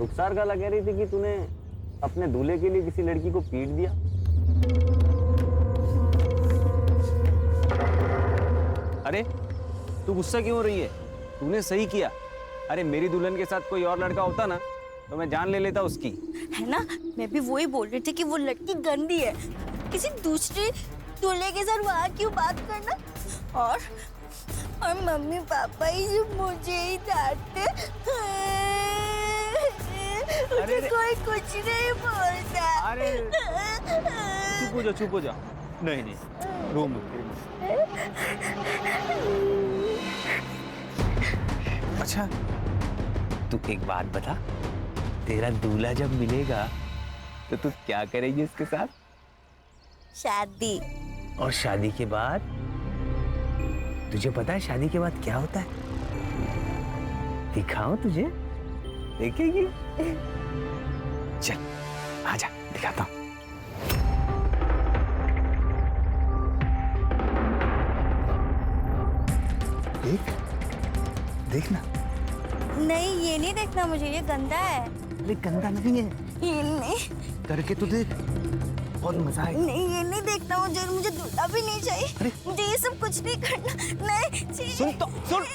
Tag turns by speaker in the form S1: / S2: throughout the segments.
S1: रुखसार गाला कह रही थी कि तूने अपने दूल्हे के लिए किसी लड़की को पीट दिया। अरे तू गुस्सा क्यों हो रही है? तूने सही किया। अरे मेरी दुल्हन के साथ कोई और लड़का होता ना तो मैं जान ले लेता उसकी।
S2: है ना, मैं भी वही बोल रही थी कि वो लड़की गंदी है। किसी दूसरे दूल्हे के साथ वहाँ क्यों बात करना। और मम्मी पापा ही जो मुझे ही डांटते, मुझे कोई कुछ नहीं बोलता।
S1: अरे चुप हो जा। नहीं नहीं रो मत। अच्छा तू एक बात बता, तेरा दूल्हा जब मिलेगा तो तू क्या करेगी उसके साथ?
S2: शादी।
S1: और शादी के बाद तुझे पता है शादी के बाद क्या होता है? दिखाऊं तुझे? देखेगी? चल आजा दिखाता हूं। देख ना।
S2: नहीं ये नहीं देखना मुझे, ये गंदा है।
S1: अरे गंदा नहीं है,
S2: ये नहीं
S1: करके तो देख, बहुत मजा आएगा।
S2: नहीं ये नहीं देखना मुझे, मुझे दूल्हा भी नहीं चाहिए।
S1: अरे
S2: मुझे ये सब कुछ नहीं करना। नहीं
S1: सुन तो सुन।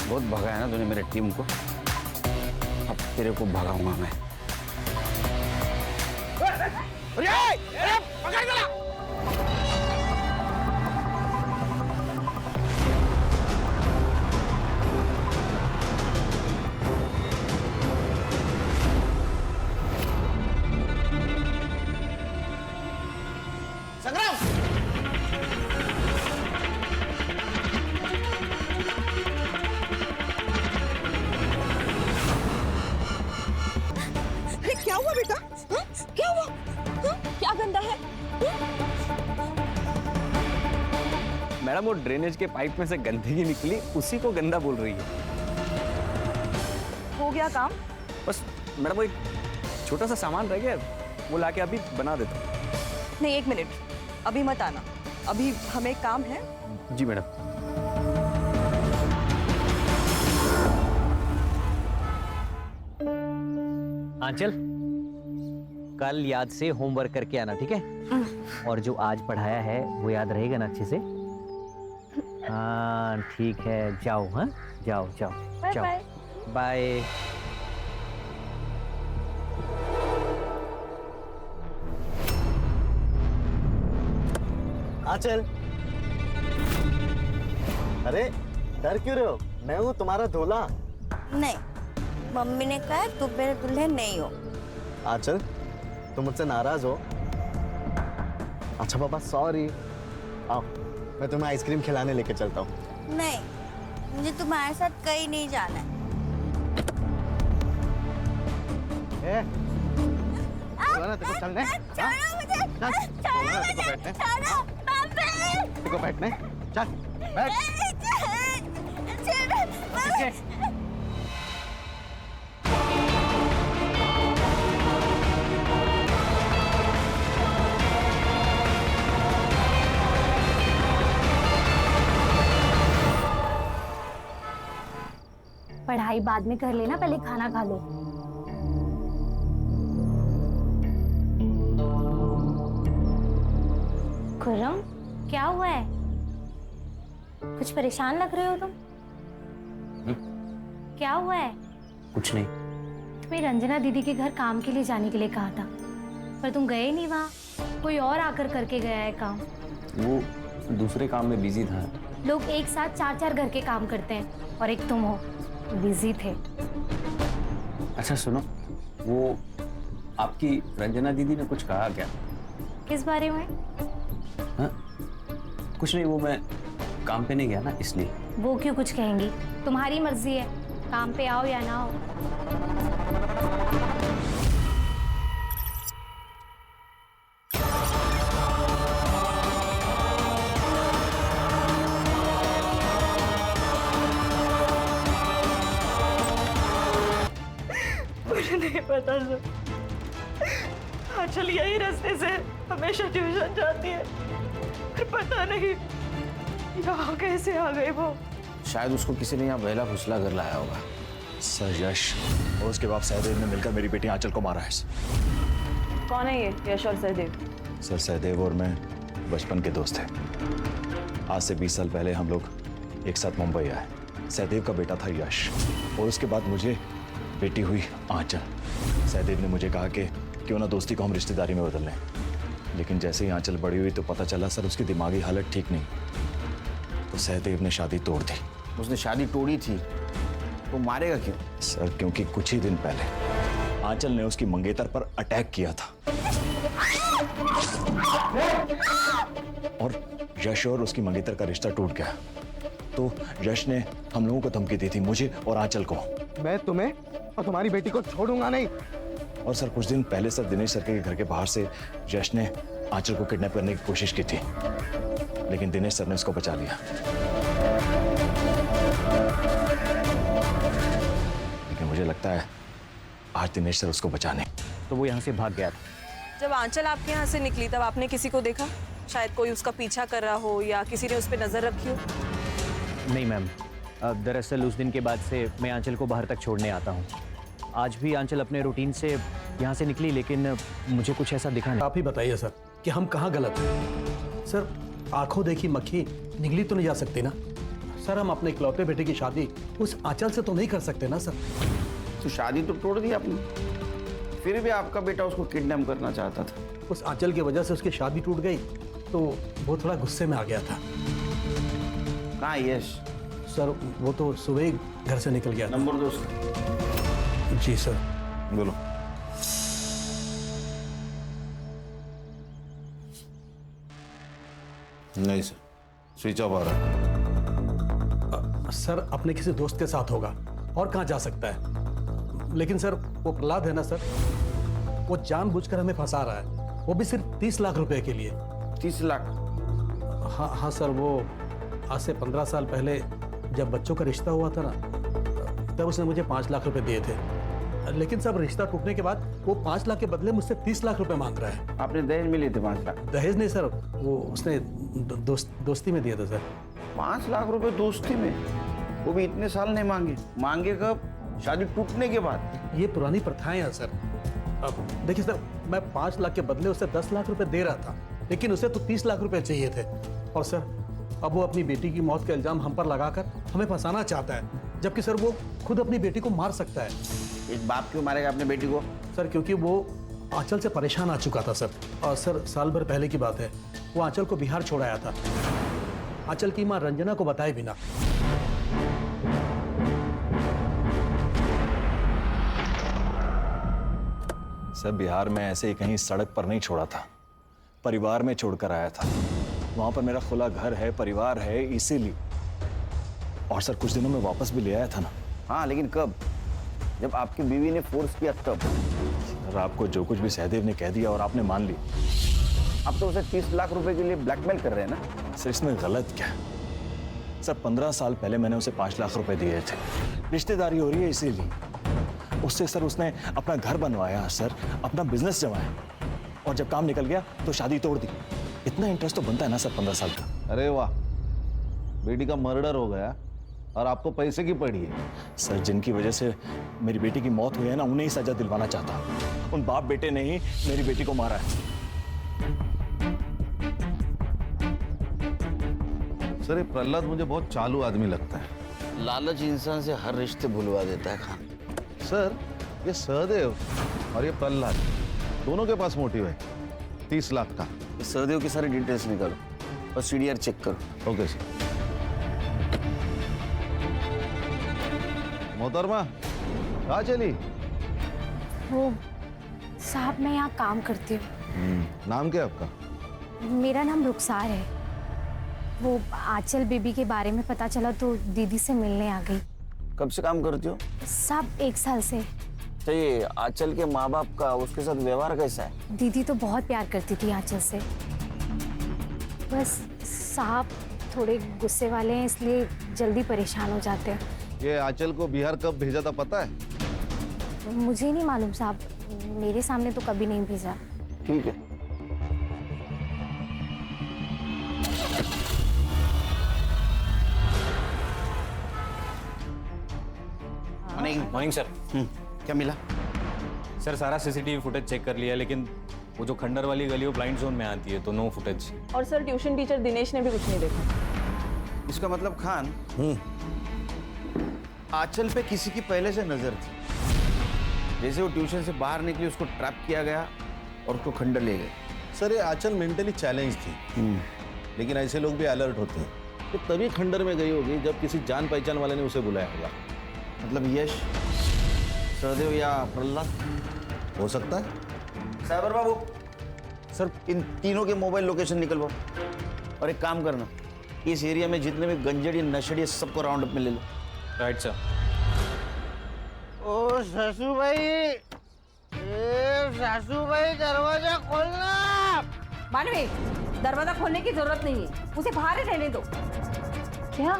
S1: बहुत भगाया ना तूने मेरे टीम को, अब तेरे को भगाऊंगा मैं। अरे पकड़ गया।
S2: क्या हुआ बेटा? क्या हुआ? क्या गंदा है?
S1: मैडम वो ड्रेनेज के पाइप में से गंदगी निकली, उसी को गंदा बोल रही है।
S2: हो गया काम?
S1: बस मैडम वो एक छोटा सा सामान रह गया, वो लाके अभी बना देता हूँ।
S3: नहीं एक मिनट, अभी मत आना, अभी हमें काम है।
S1: जी मैडम।
S4: आंचल, कल याद से होमवर्क करके आना, ठीक है? और जो आज पढ़ाया है वो याद रहेगा ना अच्छे से? हाँ ठीक है, जाओ। हाँ जाओ जाओ जाओ, बाय।
S5: आंचल, अरे डर क्यों रहे हो? मैं हूँ तुम्हारा दूल्हा।
S2: नहीं, मम्मी ने कहा तुम मेरे दुल्हन नहीं हो।
S5: आंचल तुम मुझसे नाराज हो? अच्छा पापा सॉरी। आओ मैं तुम्हें आइसक्रीम खिलाने लेके चलता हूँ।
S2: नहीं, मुझे तुम्हारे साथ कहीं नहीं जाना है।
S5: बोला ना तेरे को चलने?
S2: छोड़ो मुझे, छोड़ो मुझे, छोड़ो, मम्मी।
S5: तेरे को बैठने? चल बैठ।
S2: छोड़ो, मम्मी।
S6: पढ़ाई बाद में कर लेना, पहले खाना खा लो। खुर्रम, क्या हुआ है? कुछ परेशान लग रहे हो तुम। क्या हुआ है?
S1: कुछ नहीं।
S6: तुम्हें रंजना दीदी के घर काम के लिए जाने के लिए कहा था, पर तुम गए नहीं वहाँ। कोई और आकर करके गया है काम।
S1: वो दूसरे काम में बिजी था।
S6: लोग एक साथ 4-4 घर के काम करते हैं और एक तुम हो, बिजी थे।
S1: अच्छा सुनो, वो आपकी रंजना दीदी ने कुछ कहा क्या?
S6: किस बारे में?
S1: हाँ कुछ नहीं, वो मैं काम पे नहीं गया ना इसलिए।
S6: वो क्यों कुछ कहेंगी? तुम्हारी मर्जी है, काम पे आओ या ना आओ।
S7: पता सर। आंचल यही रास्ते से हमेशा ट्यूशन जाती है, पर पता नहीं यहाँ कैसे आ गई वो।
S1: शायद उसको किसी ने यहाँ बहला फुसला कर लाया होगा।
S8: सर यश और उसके बाप सहदेव ने मिलकर मेरी बेटी आंचल को मारा है।
S3: कौन है ये यश और सहदेव?
S8: सर सहदेव और मैं बचपन के दोस्त हैं। आज से 20 साल पहले हम लोग एक साथ मुंबई आए। सहदेव का बेटा था यश और उसके बाद मुझे बेटी हुई आंचल। सहदेव ने मुझे कहा कि क्यों ना दोस्ती को हम रिश्तेदारी में बदल लें, लेकिन जैसे ही आंचल बड़ी हुई तो पता चला सर उसकी दिमागी हालत ठीक नहीं, तो सहदेव ने शादी तोड़ दी।
S1: उसने शादी तोड़ी थी तो मारेगा क्यों?
S8: सर क्योंकि कुछ ही दिन पहले आंचल ने उसकी मंगेतर पर अटैक किया था और यश और उसकी मंगेतर का रिश्ता टूट गया। तो यश ने हम लोगों को धमकी दी थी, मुझे और आंचल को।
S5: मैं तुम्हें और तुम्हारी बेटी को छोड़ूंगा नहीं।
S8: और सर कुछ दिन पहले सर दिनेश सर के घर के बाहर से यश ने आंचल को किडनैप करने की कोशिश की थी, लेकिन दिनेश सर ने उसको बचा लिया। लेकिन मुझे लगता है आज दिनेश सर उसको बचाने।
S4: तो वो यहाँ से भाग गया था।
S3: जब आंचल आपके यहाँ से निकली तब आपने किसी को देखा? शायद कोई उसका पीछा कर रहा हो या किसी ने उस पर नजर रखी हो?
S4: नहीं मैम, दरअसल उस दिन के बाद से मैं आंचल को बाहर तक छोड़ने आता हूँ। आज भी आंचल अपने रूटीन से यहाँ से निकली, लेकिन मुझे कुछ ऐसा दिखा नहीं।
S9: आप ही बताइए सर कि हम कहाँ गलत हैं। सर आंखों देखी मक्खी निगली तो नहीं जा सकती ना सर। हम अपने इकलौते बेटे की शादी उस आंचल से तो नहीं कर सकते ना सर।
S1: तो शादी तो तोड़ दी आपने, फिर भी आपका बेटा उसको किडनैप करना चाहता था।
S9: उस आंचल की वजह से उसकी शादी टूट गई तो वो थोड़ा गुस्से में आ गया था।
S1: कहाँ है यश?
S9: सर वो तो सुबह ही घर से निकल गया था।
S1: नंबर दो उसका।
S9: जी सर।
S8: बोलो।
S10: नहीं सर, स्विच ऑफ आ रहा है।
S9: सर अपने किसी दोस्त के साथ होगा और कहाँ जा सकता है। लेकिन सर वो प्रहलाद है ना सर, वो जानबूझकर हमें फंसा रहा है, वो भी सिर्फ 30 लाख रुपए के लिए।
S1: 30 लाख?
S9: हाँ हाँ सर, वो आज से 15 साल पहले जब बच्चों का रिश्ता हुआ था ना, तब उसने मुझे 5 लाख रुपए दिए थे। लेकिन सब रिश्ता टूटने के बाद वो 5 लाख के बदले मुझसे 30 लाख रुपए मांग रहा है।
S1: आपने दहेज में लिए थे 5 लाख?
S9: दहेज नहीं सर, वो उसने दोस्ती में दिया था सर।
S1: 5 लाख रुपए दोस्ती में? वो भी इतने साल नहीं मांगे? मांगे कब? शादी टूटने के बाद?
S9: ये पुरानी प्रथाएं हैं सर। अब देखिए सर, मैं 5 लाख के बदले उसे 10 लाख रुपए दे रहा था, लेकिन उसे तो 30 लाख रुपए चाहिए थे। और सर अब वो अपनी बेटी की मौत का इल्जाम हम पर लगाकर हमें फंसाना चाहता है, जबकि सर वो खुद अपनी बेटी को मार सकता है।
S1: एक बाप क्यों मारेगा अपने बेटी को?
S9: सर क्योंकि वो आंचल से परेशान आ चुका था सर। और सर साल भर पहले की बात है, वो आंचल को बिहार छोड़ आया था, आंचल की मां रंजना को बताए बिना।
S8: सर बिहार में ऐसे ही कहीं सड़क पर नहीं छोड़ा था, परिवार में छोड़कर आया था। वहां पर मेरा खुला घर है, परिवार है, इसीलिए। और सर कुछ दिनों में वापस भी ले आया था ना।
S1: हाँ, लेकिन कब? जब आपकी बीवी ने फोर्स किया तब।
S8: सर आपको जो कुछ भी सहदेव ने कह दिया और आपने मान ली।
S1: अब तो उसे 30 लाख रुपए के लिए ब्लैकमेल कर रहे हैं ना?
S8: सर इसमें गलत क्या है? सर 15 साल पहले मैंने उसे 5 लाख रुपए दिए थे, रिश्तेदारी हो रही है इसीलिए। उससे सर उसने अपना घर बनवाया, सर अपना बिजनेस जमाया, और जब काम निकल गया तो शादी तोड़ दी। इतना इंटरेस्ट तो बनता है ना सर 15 साल का।
S10: अरे वाह, बेटी का मर्डर हो गया और आपको पैसे की पड़ी है।
S8: सर जिनकी वजह से मेरी बेटी की मौत हुई है ना, उन्हें ही सजा दिलवाना चाहता हूं। उन बाप बेटे ने ही मेरी बेटी को मारा है।
S10: सर ये प्रहलाद मुझे बहुत चालू आदमी लगता है।
S1: लालच इंसान से हर रिश्ते भुलवा देता है खान।
S10: सर ये सहदेव और ये प्रहलाद दोनों के पास मोटिव है 30 लाख का।
S1: सहदेव की सारी डिटेल्स निकालो और सीडीआर चेक करो।
S10: Okay sir. मोहतरमा कहाँ चली?
S6: वो साहब मैं यहाँ काम करती हूँ।
S10: नाम क्या है आपका?
S6: मेरा नाम रुखसार है। वो आंचल बेबी के बारे में पता चला तो दीदी से मिलने आ गई।
S1: कब से काम करती हो?
S6: सब 1 साल से।
S1: तो ये आंचल के माँ बाप का उसके साथ व्यवहार कैसा है?
S6: दीदी तो बहुत प्यार करती थी आंचल से, बस साहब थोड़े गुस्से वाले हैं, इसलिए जल्दी परेशान हो जाते हैं।
S10: ये आंचल को बिहार कब भेजा था पता है?
S6: मुझे नहीं मालूम साहब, मेरे सामने तो कभी नहीं भेजा।
S5: ठीक है।
S1: Morning sir.
S5: क्या मिला?
S1: सर सारा सीसीटीवी फुटेज चेक कर लिया, लेकिन वो जो खंडर वाली गली वो ब्लाइंड जोन में आती है, तो नो फुटेज।
S3: और सर ट्यूशन टीचर दिनेश ने भी कुछ नहीं देखा।
S5: इसका मतलब खान आंचल पे किसी की पहले से नजर थी। जैसे वो ट्यूशन से बाहर निकली उसको ट्रैप किया गया और उसको खंडर ले गए।
S10: सर ये आंचल मेंटली चैलेंज थी, लेकिन ऐसे लोग भी अलर्ट होते हैं। तो तभी खंडर में गई होगी जब किसी जान पहचान वाले ने उसे बुलाया होगा।
S5: मतलब यश, सहदेव या प्रहलाद
S10: हो सकता है।
S5: साइबर बाबू,
S1: सर
S5: इन तीनों के मोबाइल लोकेशन निकलवाओ और एक काम करना, इस एरिया में जितने भी गंजड़ी नशड़ी सबको राउंड अप में ले लो।
S1: Right sir.
S11: ओ सासू भाई, सासू भाई दरवाजा खोलना।
S7: मानवी, दरवाजा खोलने की जरूरत नहीं है, उसे बाहर ही रहने दो। क्या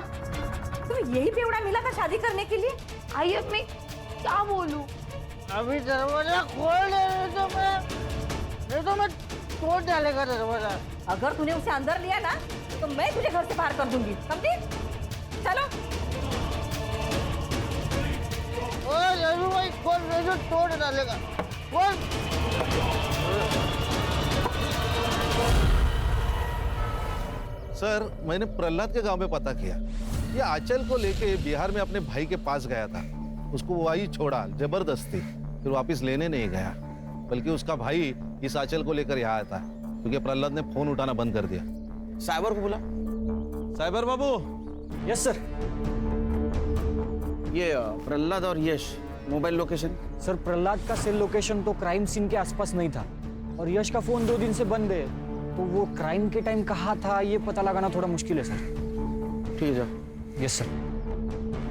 S7: तुम्हें यही बेवड़ा मिला था शादी करने के लिए? आई अब मैं क्या बोलूं?
S11: अभी दरवाजा खोल दे, नहीं तो मैं तोड़ डालेगा दरवाजा।
S7: अगर तूने उसे अंदर लिया ना तो मैं तुझे घर से बाहर कर दूंगी, समझी? चलो।
S11: ओ सासू भाई खोल, नहीं तो तोड़ डालेगा। खोल।
S10: सर मैंने प्रहलाद के गांव में पता किया, ये आंचल को लेके बिहार में अपने भाई के पास गया था। उसको वही छोड़ा जबरदस्ती, फिर वापस लेने नहीं गया, बल्कि उसका भाई इस आंचल को लेकर यहाँ आया था, क्योंकि प्रहलाद ने फोन उठाना बंद कर दिया।
S5: साइबर को बुला।
S10: साइबर बाबू।
S1: Yes sir.
S5: ये प्रहलाद और Yash mobile location.
S4: Sir Prahlad का सेल लोकेशन तो क्राइम सीन के आसपास नहीं था, और यश का फोन 2 दिन से बंद है, तो वो क्राइम के टाइम कहाँ था ये पता लगाना थोड़ा मुश्किल है सर।
S5: ठीक है जाओ।
S4: Yes sir.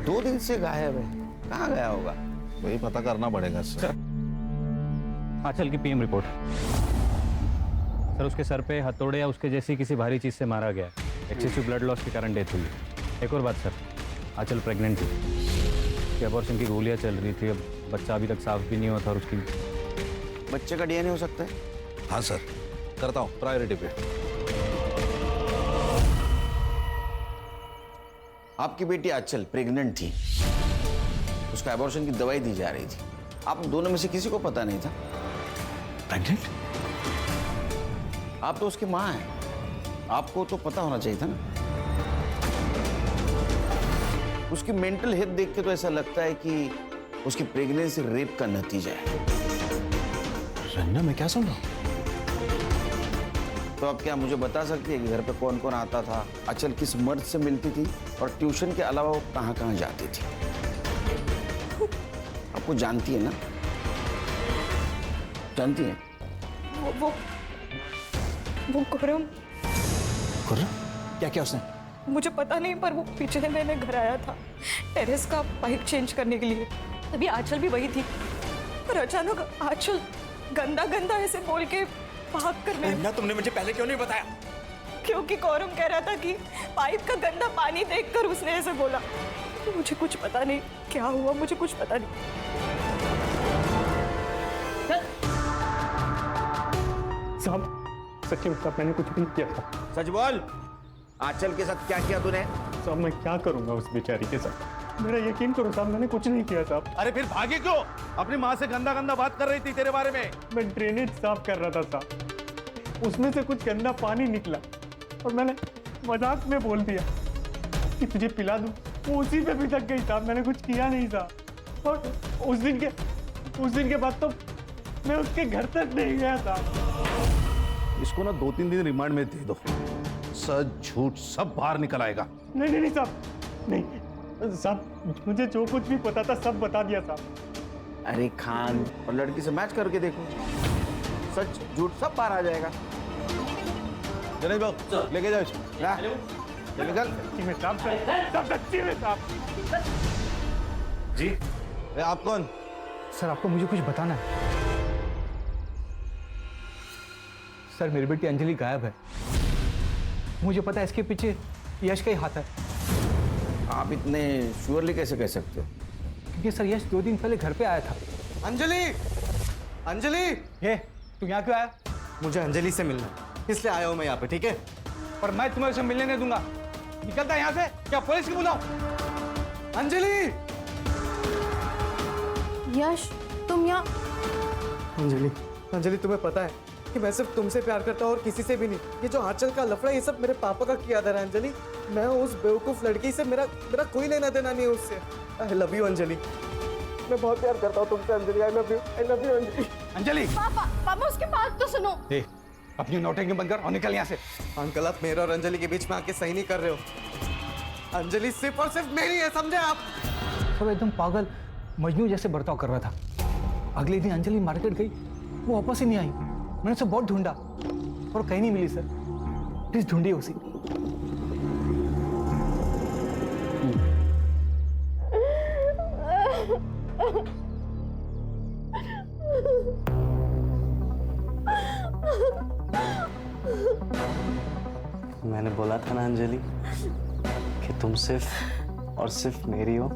S5: 2 दिन से गायब है, कहाँ गया होगा?
S10: वही पता करना पड़ेगा सर।
S4: आंचल की पीएम रिपोर्ट। सर उसके सर पे हथौड़े या उसके जैसी किसी भारी चीज से मारा गया। एक्सेसिव ब्लड लॉस के कारण डेथ हुई। एक और बात सर, आंचल प्रेग्नेंट थी, उसकी अबॉर्शन की गोलियां चल रही थी, अब बच्चा अभी तक साफ भी नहीं हुआ था, और उसकी
S5: बच्चे का डीएनए हो सकता है?
S10: हाँ सर, करता हूँ प्रायोरिटी पे।
S5: आपकी बेटी आंचल प्रेग्नेंट थी, उसको एबॉर्शन की दवाई दी जा रही थी, आप दोनों में से किसी को पता नहीं था?
S8: प्रेग्नेंट?
S5: आप तो उसकी माँ हैं, आपको तो पता होना चाहिए था ना। उसकी मेंटल हेल्थ देख के तो ऐसा लगता है कि उसकी प्रेगनेंसी रेप का नतीजा है।
S8: रन्ना मैं क्या सुन रहा हूँ?
S5: तो अब क्या मुझे बता सकती है कि घर पे कौन कौन आता था, आंचल किस मर्द से मिलती थी, और ट्यूशन के अलावा वो कहाँ कहाँ जाती थी? आपको जानती है ना? जानती है?
S3: वो खुर्रम,
S8: क्या क्या उसने?
S3: मुझे पता नहीं, पर वो पिछले महीने घर आया था टेरेस का पाइप चेंज करने के लिए। तभी आंचल भी वही थी, पर अचानक आंचल गंदा गंदा ऐसे बोल के भाग करने।
S8: ना तुमने मुझे पहले क्यों नहीं बताया?
S3: क्योंकि कौरम कह रहा था कि पाइप का गंदा पानी देखकर उसने ऐसे बोला। तो मुझे कुछ पता नहीं क्या हुआ, मुझे कुछ पता नहीं।
S9: साहब सच्ची में साहब मैंने कुछ भी नहीं किया था।
S5: सच बोल, आंचल के साथ क्या किया तूने?
S9: साहब मैं क्या करूंगा उस बेचारी के साथ, मेरा यकीन करो साहब, मैंने कुछ नहीं किया साहब।
S10: अरे फिर भागी क्यों? अपनी माँ से गंदा गंदा बात कर रही थी तेरे बारे में।
S9: मैं ड्रेनेज साफ कर रहा था साहब, उसमें से कुछ गंदा पानी निकला और मैंने मजाक में बोल दिया कि तुझे पिला दूं, वो उसी पे भी तक गई साहब, मैंने कुछ किया नहीं साहब। और उस दिन के बाद तो मैं उसके घर तक नहीं गया साहब।
S10: इसको ना 2-3 दिन रिमांड में दे दो, सच झूठ सब बाहर निकल आएगा।
S9: नहीं साहब, नहीं साहब, मुझे जो कुछ भी पता था सब बता दिया साहब।
S5: अरे खान, और लड़की से मैच करके देखो, सच झूठ सब बाहर आ जाएगा।
S10: चले जाओ, लेके जाओ इसको।
S5: ला, चल निकल।
S9: सच्ची में साहब, सब सच्ची में साहब।
S10: जी आप कौन?
S9: सर आपको मुझे कुछ बताना है। सर मेरी बेटी अंजलि गायब है, मुझे पता है इसके पीछे यश का ही हाथ है।
S5: आप इतने श्योरली कैसे कह सकते हो?
S9: क्योंकि सर यश 2 दिन पहले घर पे आया था।
S5: अंजलि,
S12: अंजलि,
S13: ये तू यहाँ क्यों आया?
S12: मुझे अंजलि से मिलना है, इसलिए आया हूँ मैं यहाँ पे, ठीक है?
S13: पर मैं तुम्हें उसे मिलने नहीं दूंगा। निकलता यहाँ से, क्या पुलिस की बुलाऊं?
S12: अंजलि!
S3: यश, तुम यहाँ?
S12: अंजलि, अंजलि तुम्हें पता है कि मैं सिर्फ तुमसे प्यार करता हूँ और किसी से भी नहीं। ये जो आंचल का लफड़ा, ये सब मेरे पापा का किया था अंजलि। मैं उस बेवकूफ लड़की से मेरा कोई लेना देना नहीं है उससे। आई लव यू अंजलि, मैं बहुत प्यार करता हूँ तुमसे Anjali. I love you Anjali.
S13: Anjali,
S3: पापा उसकी बात तो सुनो।
S13: ए, अपनी नौटंकी बंद कर और निकल यहाँ से।
S12: अंकल, आप मेरे और अंजलि के बीच में आके सही नहीं कर रहे हो। अंजलि सिर्फ और सिर्फ मेरी है, समझे आप?
S13: सब एकदम पागल मजनू जैसे बर्ताव कर रहा था। अगले दिन अंजलि मार्केट गई, वो वापस ही नहीं आई। मैंने उसे बहुत ढूंढा और कहीं नहीं मिली सर। प्लीज ढूंढिए उसे।
S14: मैंने बोला था ना अंजलि कि तुम सिर्फ और सिर्फ मेरी हो।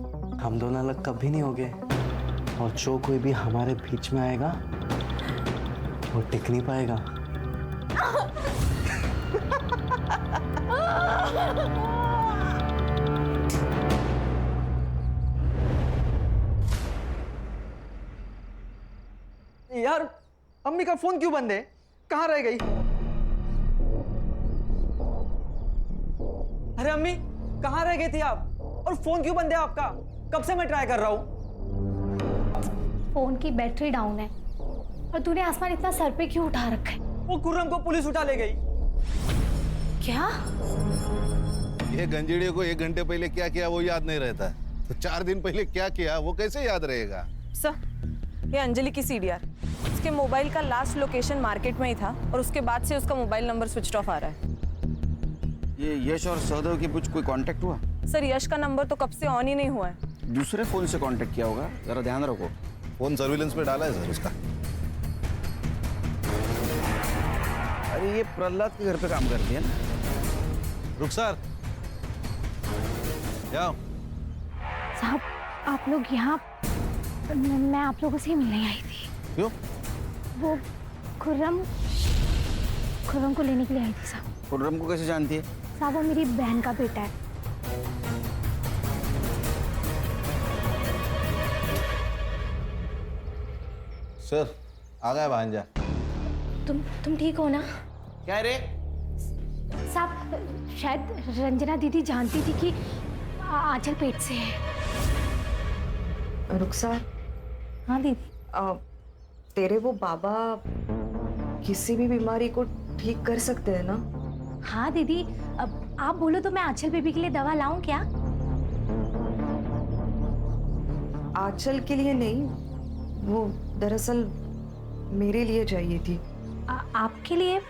S14: हम दोनों अलग कभी नहीं होंगे, और जो कोई भी हमारे बीच में आएगा वो टिक नहीं पाएगा।
S13: यार, अम्मी का फोन क्यों बंद है? कहाँ रह गई? अरे अम्मी, कहाँ रह गई थी आप? और फोन क्यों बंद है आपका? कब से मैं ट्राई कर रहा हूँ।
S6: फोन की बैटरी डाउन है। और तूने आसमान इतना सर पे क्यों उठा रखा है?
S13: वो खुर्रम को पुलिस उठा ले गई।
S6: क्या?
S10: ये गंजेड़ियों को 1 घंटे पहले क्या किया वो याद नहीं रहता, तो 4 दिन पहले क्या किया वो कैसे याद रहेगा?
S3: सर, ये अंजलि की सीडीआर। उसके मोबाइल का लास्ट लोकेशन मार्केट में ही था और उसके बाद से उसका मोबाइल नंबर स्विच ऑफ आ रहा है।
S5: ये यश और सहदेव के कुछ कोई कांटेक्ट हुआ?
S3: सर, यश का नंबर तो कब से ऑन ही नहीं हुआ है।
S5: दूसरे फोन से कांटेक्ट किया होगा, जरा ध्यान रखो।
S10: फोन सर्विलेंस पे डाला है सर उसका।
S5: अरे ये प्रहलाद के घर पे काम करती है ना?
S10: रुखसार, क्या?
S6: साहब, आप लोग यहाँ? मैं आप लोगों से ही मिलने आई थी।
S10: क्यों?
S6: वो खुर्रम को लेने के लिए आई थी साहब।
S5: खुर्रम को कैसे जानती है?
S6: साहब, वो मेरी बहन का बेटा है।
S10: सर, आ गया भांजा।
S6: तुम ठीक हो ना?
S5: क्या रे?
S6: साहब, शायद रंजना दीदी जानती थी कि आंचल पेट से है।
S15: रुखसार।
S6: हाँ दीदी।
S15: तेरे वो बाबा किसी भी बीमारी को ठीक कर सकते हैं ना?
S6: हाँ दीदी, अब आप बोलो तो मैं आंचल बेबी के लिए दवा लाऊं क्या?
S15: आंचल के लिए नहीं, वो दरअसल मेरे लिए चाहिए थी।
S6: आपके लिए?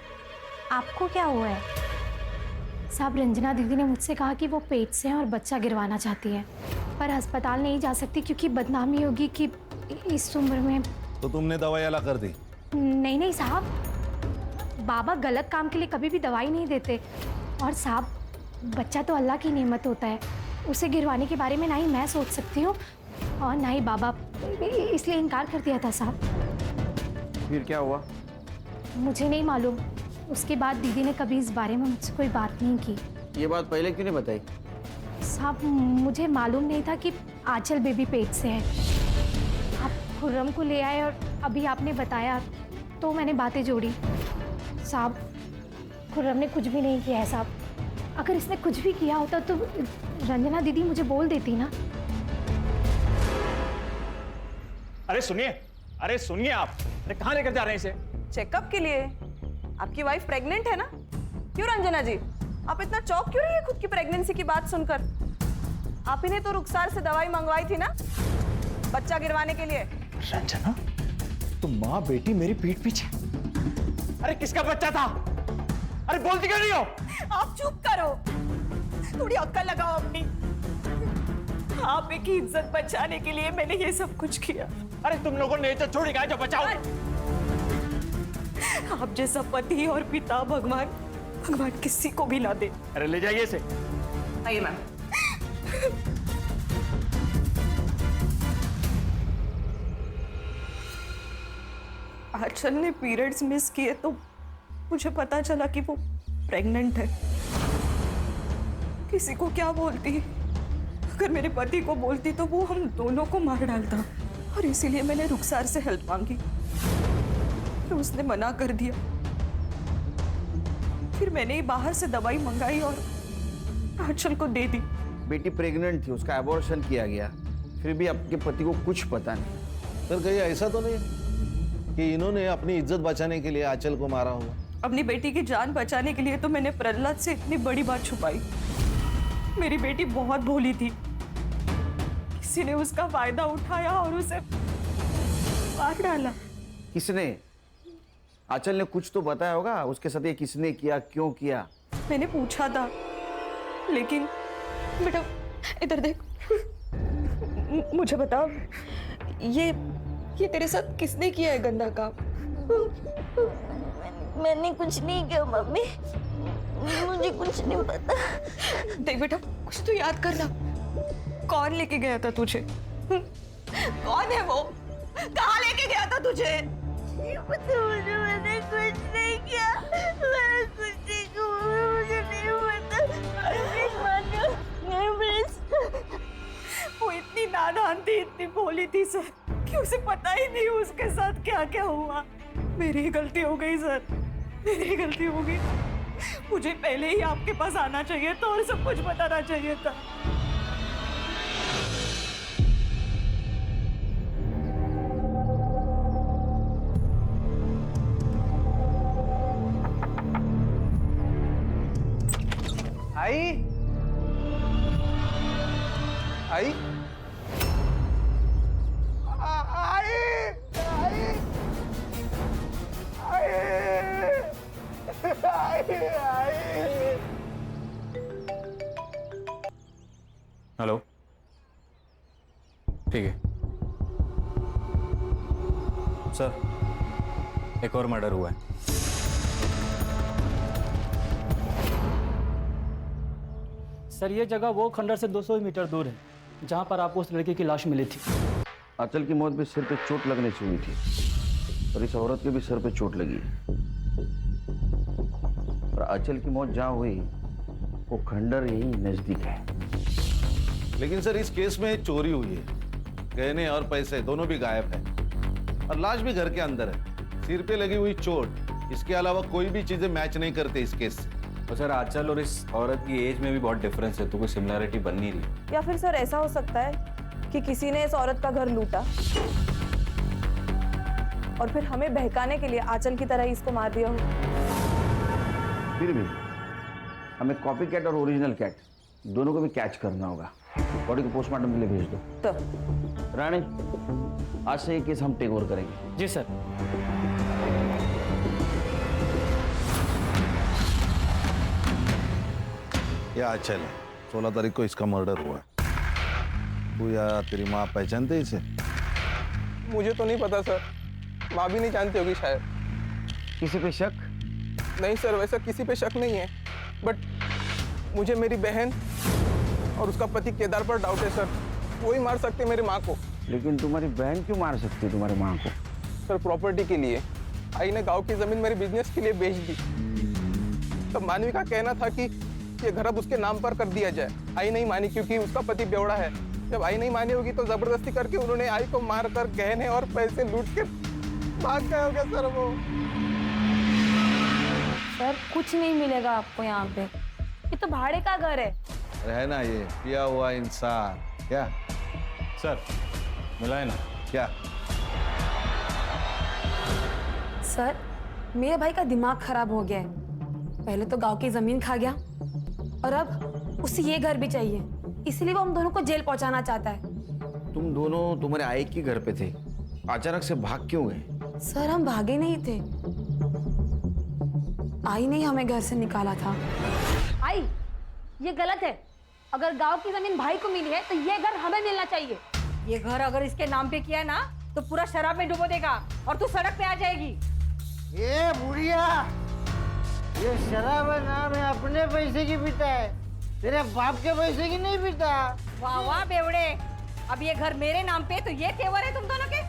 S6: आपको क्या हुआ है? साहब, रंजना दीदी ने मुझसे कहा कि वो पेट से हैं और बच्चा गिरवाना चाहती है, पर अस्पताल नहीं जा सकती क्योंकि बदनामी होगी कि इस उम्र में।
S10: तो तुमने दवाई अला कर दी?
S6: नहीं साहब, बाबा गलत काम के लिए कभी भी दवाई नहीं देते। और साहब, बच्चा तो अल्लाह की नेमत होता है, उसे गिरवाने के बारे में ना ही मैं सोच सकती हूँ और ना ही बाबा, इसलिए इनकार कर दिया था साहब।
S5: फिर क्या हुआ?
S6: मुझे नहीं मालूम। उसके बाद दीदी ने कभी इस बारे में मुझसे कोई बात नहीं की।
S5: ये बात पहले क्यों नहीं बताई?
S6: साहब, मुझे मालूम नहीं था कि आंचल बेबी पेट से है। आप खुर्रम को ले आए और अभी आपने बताया तो मैंने बातें जोड़ी। साहब, खुर्रम ने कुछ भी नहीं किया है साहब। अगर इसने कुछ भी किया होता तो रंजना दीदी मुझे बोल देती ना।
S4: अरे सुनिए आप। अरे कहाँ लेकर जा रहे हैं इसे?
S3: चेकअप के लिए। आपकी वाइफ प्रेग्नेंट है ना? क्यों रंजना जी, आप इतना चौंक क्यों रही है खुद की प्रेगनेंसी की बात सुनकर? आप ही ने तो रुखसार से दवाई मंगवाई थी ना बच्चा गिरवाने के लिए।
S8: रंजना, तो माँ बेटी मेरी पीठ पीछे।
S4: अरे किसका बच्चा था? अरे बोलती क्यों नहीं हो?
S3: आप चुप करो, थोड़ी अक्ल लगाओ अपनी। आप की इज्जत बचाने के लिए मैंने ये सब कुछ किया।
S4: अरे तुम लोगों ने इज्जत छोड़ी, जो बचाओ।
S3: आप जैसा पति और पिता भगवान किसी को भी ना दे।
S4: अरे ले जाइए इसे।
S3: आइए मैम। आंचल ने पीरियड्स मिस किए तो मुझे पता चला कि वो प्रेग्नेंट है। किसी को क्या बोलती, अगर मेरे पति को बोलती तो वो हम दोनों को मार डालता, और इसीलिए मैंने रुखसार से हेल्प मांगी, तो उसने मना कर दिया। फिर मैंने ही बाहर से दवाई मंगाई और आंचल को दे दी।
S5: बेटी प्रेग्नेंट थी, उसका एबॉर्शन किया गया, फिर भी आपके पति को कुछ पता नहीं।
S10: सर कहीं ऐसा तो नहीं कि इन्होंने अपनी इज्जत बचाने के लिए आंचल को मारा होगा?
S3: अपनी बेटी की जान बचाने के लिए तो मैंने प्रहलाद से इतनी बड़ी बात छुपाई। मेरी बेटी बहुत भोली थी, किसी ने उसका फायदा उठाया और उसे मार डाला।
S5: किसने? आंचल ने कुछ तो बताया होगा उसके साथ, ये किसने किया, क्यों किया?
S3: मैंने पूछा था, लेकिन बेटा इधर देख, मुझे बता, ये तेरे साथ किसने किया है गंदा काम?
S2: मैंने कुछ नहीं किया मम्मी, मुझे कुछ नहीं पता।
S3: देख बेटा, कुछ तो याद करना, कौन लेके गया था तुझे? कौन है वो? कहाँ लेके गया था तुझे?
S2: मैंने कुछ नहीं किया, मैंने कुछ नहीं किया, मुझे नहीं पता।
S3: वो इतनी नादान थी, इतनी भोली थी सर, कि उसे पता ही नहीं उसके साथ क्या क्या हुआ। मेरी ही गलती हो गई सर, मेरी ही गलती हो गई। मुझे पहले ही आपके पास आना चाहिए था और सब कुछ बताना चाहिए था।
S12: आई आई
S4: हेलो, ठीक है सर, एक और मर्डर हुआ है।
S16: सर ये जगह वो खंडर से 200 मीटर दूर है जहां पर आपको उस लड़के की लाश मिली थी।
S5: आंचल की मौत भी सिर पे चोट लगने से हुई थी, और इस औरत के भी सिर पे चोट लगी है। और आंचल की मौत जहाँ हुई वो खंडर यही नजदीक है।
S10: लेकिन सर इस केस में चोरी हुई है, गहने और पैसे दोनों भी गायब है, और लाश भी घर के अंदर है। सिर पे लगी हुई चोट, इसके अलावा कोई भी चीजें मैच नहीं करते इस केस से।
S1: तो सर आंचल और इस औरत की एज में भी बहुत डिफरेंस है, तो कोई सिमिलरिटी बन नहीं रही।
S7: या फिर सर ऐसा हो सकता है कि किसी ने इस औरत का घर लूटा और फिर हमें बहकाने के लिए आंचल की तरह ही इसको मार दिया हो।
S5: फिर भी हमें कॉपी कैट और ओरिजिनल कैट दोनों को भी कैच करना होगा। बॉडी को पोस्टमार्टम के लिए भेज दो।
S7: तो
S5: रानी, आज से ये केस हम टेक ओवर करेंगे।
S16: जी सर।
S10: ये आंचल है, 16 तारीख को इसका मर्डर हुआ। तू या तेरी माँ पहचानते इसे?
S12: मुझे तो नहीं पता सर, माँ भी नहीं जानती होगी शायद।
S5: किसी पे शक?
S12: नहीं सर, वैसा किसी पे शक नहीं है, बट मुझे मेरी बहन और उसका पति केदार पर डाउट है सर। वो ही मार सकते मेरी माँ को।
S5: लेकिन तुम्हारी बहन क्यों मार सकती है तुम्हारी माँ को?
S12: सर प्रॉपर्टी के लिए। आई ने गांव की जमीन मेरे बिजनेस के लिए बेच दी। तब मानवी का कहना था कि ये घर अब उसके नाम पर कर दिया जाए। आई नहीं मानी क्योंकि उसका पति बेवड़ा है। जब आई नहीं मानी होगी तो जबरदस्ती करके उन्होंने आई को मारकर गहने और पैसे लूट के भाग गए होंगे सर वो।
S7: सर कुछ नहीं मिलेगा आपको यहाँ पे, ये तो भाड़े का घर है।
S10: है ना ये पिया हुआ इंसान। क्या
S4: सर मिला है ना?
S10: क्या
S17: सर, मेरे भाई का दिमाग खराब हो गया है। पहले तो गांव की जमीन खा गया और अब उसे ये घर भी चाहिए, इसलिए वो हम दोनों को जेल पहुंचाना चाहता है।
S5: तुम दोनों तुम्हारे आई के घर पे थे, अचानक से भाग क्यों गए?
S17: सर हम भागे नहीं थे, आई ने हमें घर से निकाला था।
S6: आई, ये गलत है। अगर गांव की जमीन भाई को मिली है तो ये घर हमें मिलना चाहिए।
S7: ये घर अगर इसके नाम पे किया ना तो पूरा शराब में डुबो देगा और तू सड़क पे आ जाएगी।
S11: ये बुढ़िया, ये शराब है नाम है, अपने पैसे की पीता है, तेरे बाप के पैसे की नहीं पीता।
S7: वाह वाह बेवड़े, अब ये घर मेरे नाम पे तो ये तेवर है तुम दोनों के।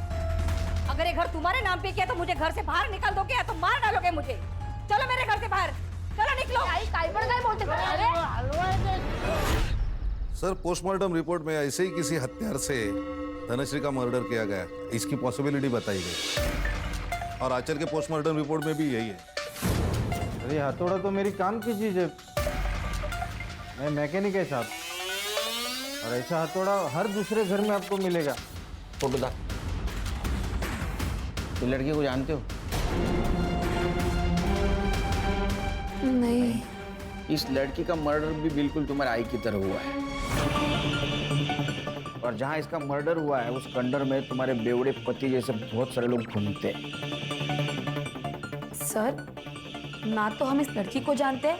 S7: अगर ये घर तुम्हारे नाम पे किया तो मुझे घर से बाहर निकाल दोगे या तो मार डालोगे मुझे। चलो मेरे घर से बाहर, चलो निकलो।
S10: सर, पोस्टमार्टम रिपोर्ट में ऐसे ही किसी हत्यार से धनश्री का मर्डर किया गया, इसकी पॉसिबिलिटी बताई गई और आंचल के पोस्टमार्टम रिपोर्ट में भी यही है।
S11: अरे हथौड़ा तो मेरी काम की चीज है, मैं मैकेनिक है साहब, और ऐसा हथौड़ा हर दूसरे घर में आपको मिलेगा।
S5: फोटो दा। ये लड़की को जानते हो?
S17: नहीं।
S5: इस लड़की का मर्डर भी बिल्कुल तुम्हारे आई की तरह हुआ है, और जहां इसका मर्डर हुआ है उस खंडर में तुम्हारे बेवड़े पति जैसे बहुत सारे लोग घूमते हैं।
S17: सर, ना तो हम इस लड़की को जानते हैं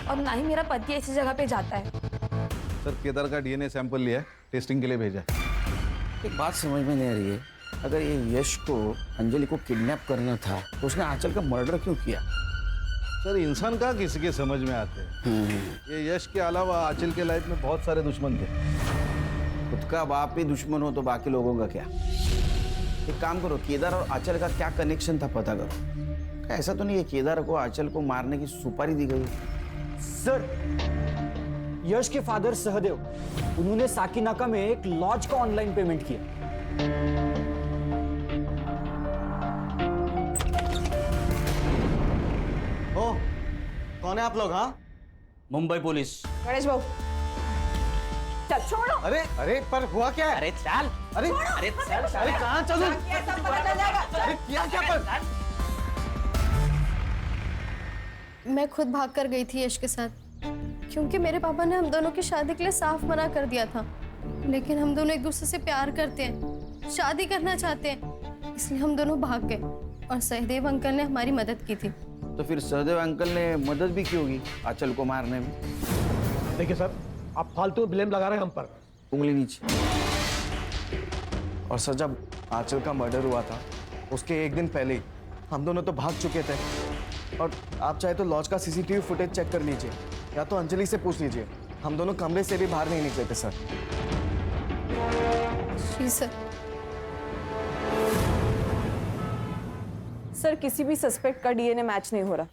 S17: और ना ही मेरा पति ऐसी जगह पे जाता है।
S10: सर, केदार का डीएनए सैंपल लिया है, टेस्टिंग के लिए भेजा है।
S5: एक बात समझ में नहीं आ रही है, अगर ये यश को अंजलि को किडनैप करना था तो उसने आंचल का मर्डर क्यों किया?
S10: सर, इंसान कहाँ किसी के समझ में आते हैं। ये यश के अलावा आंचल के लाइफ में बहुत सारे दुश्मन थे।
S5: खुद का बाप ही दुश्मन हो तो बाकी लोगों का क्या? एक काम करो, केदार और आंचल का क्या कनेक्शन था पता करो। ऐसा तो नहीं है केदार को आंचल को मारने की सुपारी दी गई?
S18: सर, यश के फादर सहदेव, उन्होंने साकिनाका में एक लॉज का ऑनलाइन पेमेंट किया।
S19: ओ, कौन है आप लोग? हाँ,
S18: मुंबई पुलिस।
S7: गणेश भाऊ, चल छोड़ो।
S11: अरे अरे पर हुआ क्या है?
S18: अरे चल।
S11: अरे
S18: अरे चल।
S11: अरे कहाँ चलूं? अरे किया क्या पर?
S20: मैं खुद भाग कर गई थी यश के साथ, क्योंकि मेरे पापा ने हम दोनों की शादी के लिए साफ मना कर दिया था। लेकिन हम दोनों एक दूसरे से प्यार करते हैं, शादी करना चाहते हैं, इसलिए हम दोनों भाग गए और सहदेव अंकल ने हमारी मदद की थी।
S5: तो फिर सहदेव अंकल ने मदद भी की होगी आंचल को मारने में।
S9: देखिए सर, आप फालतू ब्लेम लगा रहे हैं हम पर।
S5: उंगली नीचे।
S19: और सर, जब आंचल का मर्डर हुआ था उसके एक दिन पहले ही हम दोनों तो भाग चुके थे। और आप चाहे तो लॉज का सीसीटीवी फुटेज चेक कर लीजिए या तो अंजलि से पूछ लीजिए, हम दोनों कमरे से भी बाहर नहीं निकले थे सर।
S20: जी सर।
S3: सर, किसी भी सस्पेक्ट का डीएनए मैच नहीं हो रहा,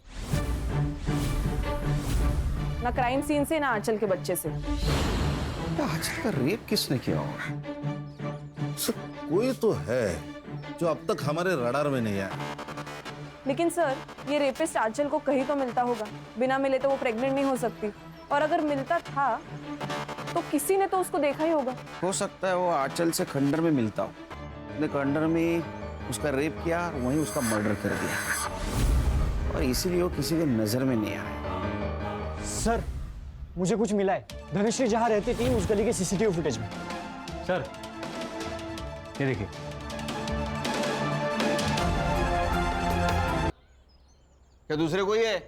S3: ना क्राइम सीन से ना आंचल के बच्चे से।
S5: आंचल का रेप किसने किया होगा?
S10: सर, कोई तो है जो अब तक हमारे रडार में नहीं आया।
S3: लेकिन सर, ये रेपिस्ट आंचल को कहीं तो मिलता होगा, बिना मिले तो वो प्रेग्नेंट नहीं हो सकती, और अगर मिलता था तो किसी ने तो उसको देखा ही होगा।
S5: हो सकता है वो आंचल से खंडर में मिलता हो, उसने खंडर में उसका रेप किया और वहीं उसका मर्डर कर दिया, और इसीलिए वो किसी के नजर में नहीं आया।
S18: सर, मुझे कुछ मिला है। धनश्री जहां रहती थी उस गली के सीसीटीवी फुटेज में।
S4: सर, ये देखिए।
S5: क्या दूसरे कोई है?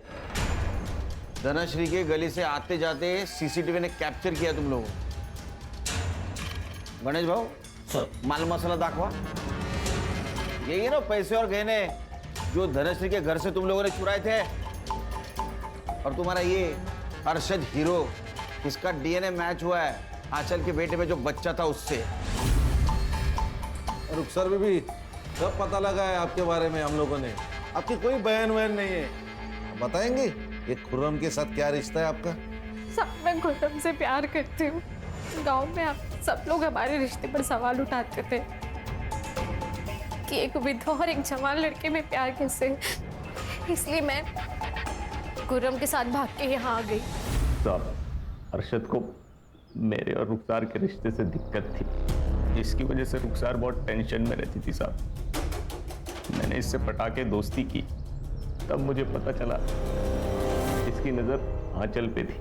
S5: धनश्री के गली से आते जाते सीसीटीवी ने कैप्चर किया तुम लोगों। गणेश भाऊ, माल मसाला दाखवा। यही है ना पैसे और गहने जो धनश्री के घर से तुम लोगों ने चुराए थे? और तुम्हारा ये अरशद हीरो, इसका डीएनए मैच हुआ है आंचल के बेटे में जो बच्चा था उससे।
S10: रुखसर भी सब पता लगा है आपके बारे में हम लोगों ने। आपकी कोई बहन वहन नहीं है। बताएंगे ये खुर्रम के साथ क्या रिश्ता है आपका?
S6: सब मैं खुर्रम से प्यार करती हूँ। गांव में आप सब लोग हमारे रिश्ते पर सवाल उठाते थे कि एक विधवा और एक जवान लड़के में प्यार कैसे, इसलिए मैं खुर्रम के साथ भाग के यहाँ आ गई।
S21: साहब, अरशद को मेरे और रुखसार के रिश्ते से दिक्कत थी, इसकी वजह से रुखसार बहुत टेंशन में रहती थी साहब। मैंने इससे पटा के दोस्ती की, तब मुझे पता चला इसकी नजर आंचल पे थी।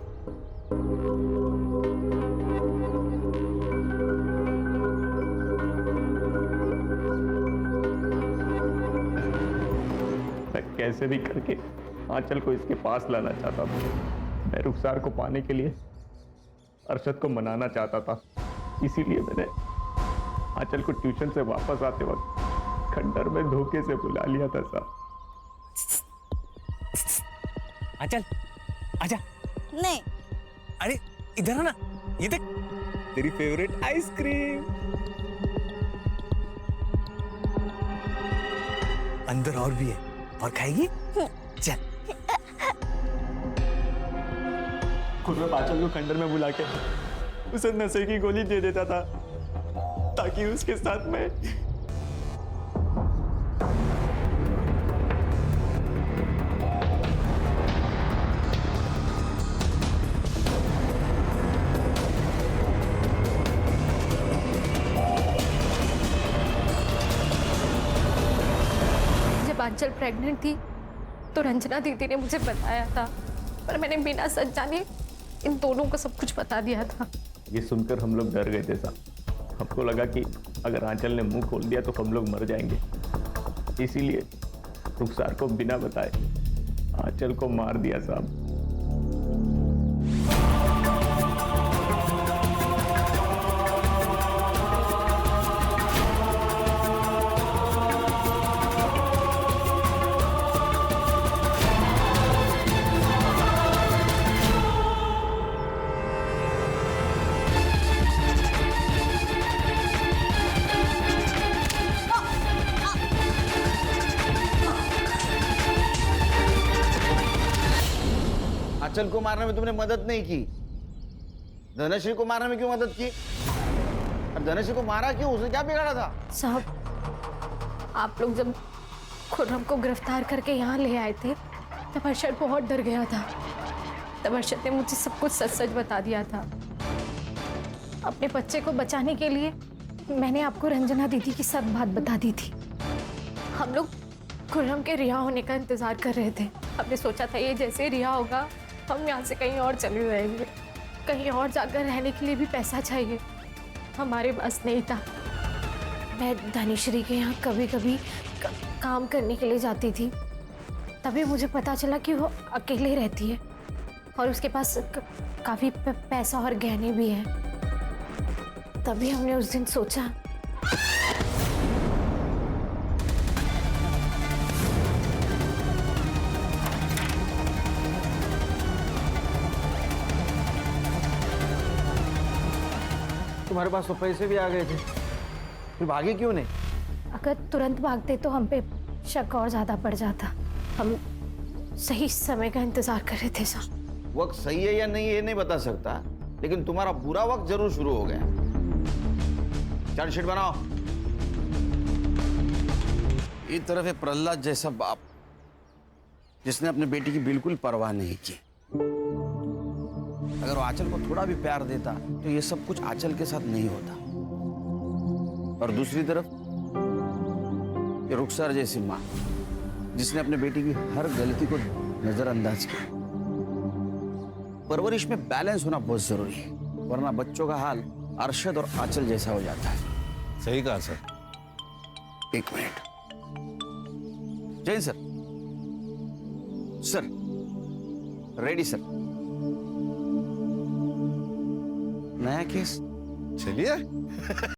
S21: मैं कैसे भी करके आंचल को इसके पास लाना चाहता था। मैं रुखसार को पाने के लिए अरशद को मनाना चाहता था, इसीलिए मैंने आंचल को ट्यूशन से वापस आते वक्त खंडर में धोखे से बुला लिया था साहब।
S1: आंचल, आजा।
S2: नहीं।
S1: अरे इधर आना, ये देख तेरी फेवरेट आइसक्रीम।
S12: अंदर और भी है, और खाएगी? चल।
S21: खुर्रम आंचल को खंडर में बुला के उसे नशे की गोली दे देता था ताकि उसके साथ मैं
S20: जब आंचल प्रेग्नेंट थी तो रंजना दीदी ने मुझे बताया था, पर मैंने बिना सच जाने इन दोनों को सब कुछ बता दिया था।
S21: ये सुनकर हम लोग डर गए थे साहब। हमको लगा कि अगर आंचल ने मुंह खोल दिया तो हम लोग मर जाएंगे, इसीलिए रुखसार को बिना बताए आंचल को मार दिया साहब।
S5: आंचल को मारने में तुमने मदद नहीं की, धनश्री को मारने में क्यों मदद की? और धनश्री को मारा क्यों? उसने क्या बिगाड़ा था?
S20: साहब, आप लोग जब खुर्रम को गिरफ्तार करके यहाँ ले आए थे तब अरशद बहुत डर गया था। तब अरशद ने मुझे सब कुछ सच सच बता दिया था। अपने बच्चे को बचाने के लिए मैंने आपको रंजना दीदी की सब बात बता दी थी। हम लोग खुर्रम के रिहा होने का इंतजार कर रहे थे। हमने सोचा था ये जैसे रिहा होगा हम यहाँ से कहीं और चले जाएंगे। कहीं और जाकर रहने के लिए भी पैसा चाहिए, हमारे पास नहीं था। मैं धनीश्री के यहाँ कभी कभी काम करने के लिए जाती थी। तभी मुझे पता चला कि वो अकेले रहती है और उसके पास काफ़ी पैसा और गहने भी हैं। तभी हमने उस दिन सोचा
S5: तुम्हारे पास तो पैसे भी आ गए थे, फिर भागे क्यों नहीं?
S6: अगर तुरंत भागते तो हम पे शक और ज्यादा पड़ जाता। हम सही समय का इंतजार कर रहे थे साहब।
S5: वक्त सही है या नहीं ये नहीं बता सकता, लेकिन तुम्हारा बुरा वक्त जरूर शुरू हो गया। चार्जशीट बनाओ। एक तरफ है प्रहलाद जैसा बाप जिसने अपने बेटी की बिल्कुल परवाह नहीं की। अगर वो आंचल को थोड़ा भी प्यार देता तो ये सब कुछ आंचल के साथ नहीं होता। और दूसरी तरफ ये रुखसार जैसी माँ जिसने अपने बेटी की हर गलती को नजरअंदाज किया। परवरिश में बैलेंस होना बहुत जरूरी है, वरना बच्चों का हाल अरशद और आंचल जैसा हो जाता है।
S10: सही कहा सर।
S5: एक minute. Jain sir. Sir ready sir. नया केस
S10: चलिए